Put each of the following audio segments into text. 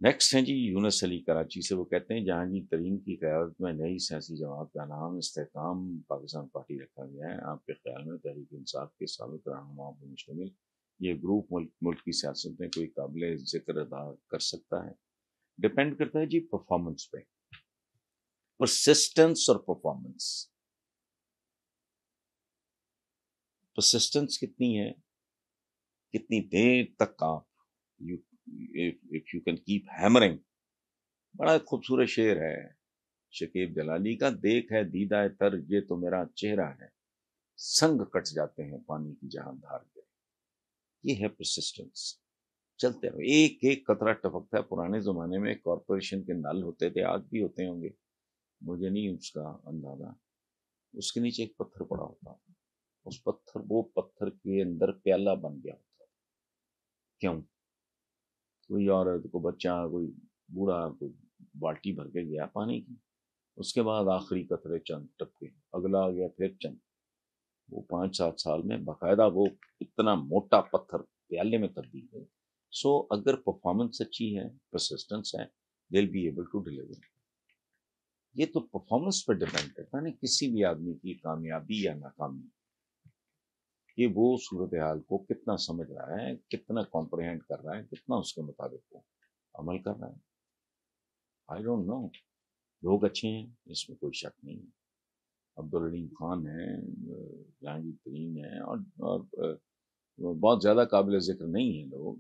Next ہیں جی یونس علی کراچی سے، وہ کہتے ہیں جہانگیر ترین کی قیادت میں نئی سیاسی جماعت کا نام استحکام پاکستان پارٹی رکھا گیا ہے۔ آپ کے خیال میں تحریک انصاف کے سابق رہنماؤں پر مشتمل یہ گروپ ملک کی سیاست میں کوئی قابل ذکر ادا کر سکتا ہے؟ ڈپینڈ کرتا ہے جی پرفارمنس پہ، پرسسٹنس اور پرفارمنس۔ پرسسٹنس کتنی ہے، کتنی دیر تک آپ if you can keep hammering۔ بڑا خوبصورت شعر ہے شکیب جلالی کا، دیکھ ہے دیدہ تر یہ تو میرا چہرہ ہے، سنگ کٹ جاتے ہیں پانی کی جہاں دھار گرے۔ یہ ہے پرسسٹنس، چلتے رہو، ایک ایک قطرہ ٹپکتا ہے۔ پرانے زمانے میں کارپوریشن کے نل ہوتے تھے، آج بھی ہوتے ہوں گے، مجھے نہیں اس کا اندازہ۔ اس کے نیچے ایک پتھر پڑا ہوتا تھا، اس پتھر، وہ پتھر کے اندر پیالہ بن گیا ہوتا تھا۔ کیوں؟ کوئی عورت، کوئی بچہ، کوئی بوڑھا، کوئی بالٹی بھر کے گیا پانی کی، اس کے بعد آخری قطرے چند ٹپکے، اگلا آ گیا پھر چند، وہ 5-7 سال میں باقاعدہ وہ اتنا موٹا پتھر پیالے میں تبدیل ہے۔ سو اگر پرفارمنس اچھی ہے، پرسسٹنس ہے، they'll be able to deliver۔ یہ تو پرفارمنس پر ڈیپینڈ کرتا ہے نا کسی بھی آدمی کی کامیابی یا ناکامی، کہ وہ صورتحال کو کتنا سمجھ رہا ہے، کتنا کمپریہینڈ کر رہا ہے، کتنا اس کے مطابق وہ عمل کر رہا ہے۔ آئی ڈونٹ نو، لوگ اچھے ہیں، اس میں کوئی شک نہیں ہے، عبدالعلیم خان ہیں، جہانگیر ترین ہیں، اور بہت زیادہ قابل ذکر نہیں ہیں لوگ،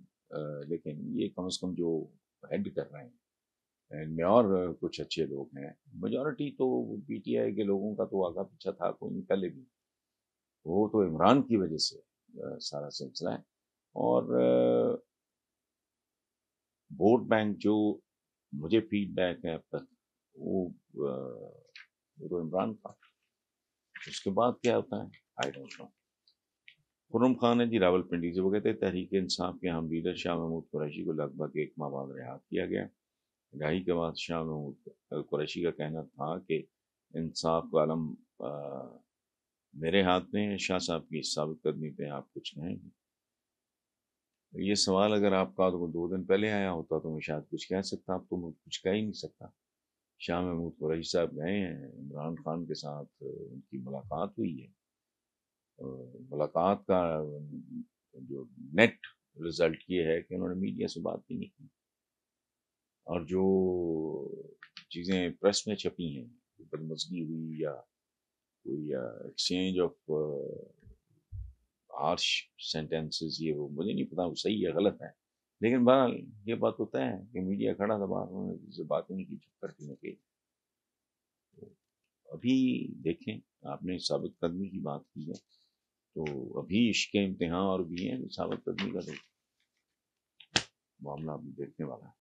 لیکن یہ کم از کم جو ہیڈ کر رہے ہیں ان میں، اور کچھ اچھے لوگ ہیں۔ میجورٹی تو پی ٹی آئی کے لوگوں کا تو آگا پیچھا تھا کوئی نہیں پہلے بھی، وہ تو عمران کی وجہ سے سارا سلسلہ ہے۔ اور ووٹ بینک جو مجھے فیڈ بیک ہے اب تک، وہ تو عمران کا، اس کے بعد کیا ہوتا ہے آئی ڈونٹ نو۔ خرم خان ہے جی راول پنڈی سے، وہ کہتے ہیں تحریک انصاف کے ہم لیڈر شاہ محمود قریشی کو لگ بھگ 1 ماہ بعد رہا کیا گیا۔ رہائی کے بعد شاہ محمود قریشی کا کہنا تھا کہ انصاف کا علم میرے ہاتھ میں ہے، شاہ صاحب کی ثابت قدمی پہ آپ کچھ کہیں گے؟ یہ سوال اگر آپ کا 2 دن پہلے آیا ہوتا تو میں شاید کچھ کہہ سکتا، اب تو میں کچھ کہہ ہی نہیں سکتا۔ شاہ محمود قریشی صاحب گئے ہیں، عمران خان کے ساتھ ان کی ملاقات ہوئی ہے، ملاقات کا جو نیٹ رزلٹ یہ ہے کہ انہوں نے میڈیا سے بات بھی نہیں کی، اور جو چیزیں پریس میں چھپی ہیں، بدمزگی ہوئی یا کوئی ایکسچینج آف ہارش سینٹینسز، یہ وہ مجھے نہیں پتا وہ صحیح ہے غلط ہے، لیکن بہرحال یہ بات تو طے ہے کہ میڈیا کھڑا تھا باہر، انہوں نے کسی سے بات ہی نہیں کی، چپ کر کے نکلی۔ ابھی دیکھیں، آپ نے ثابت قدمی کی بات کی ہے، تو ابھی عشق امتحان اور بھی ہیں، ثابت قدمی کا تو معاملہ ابھی دیکھنے والا ہے۔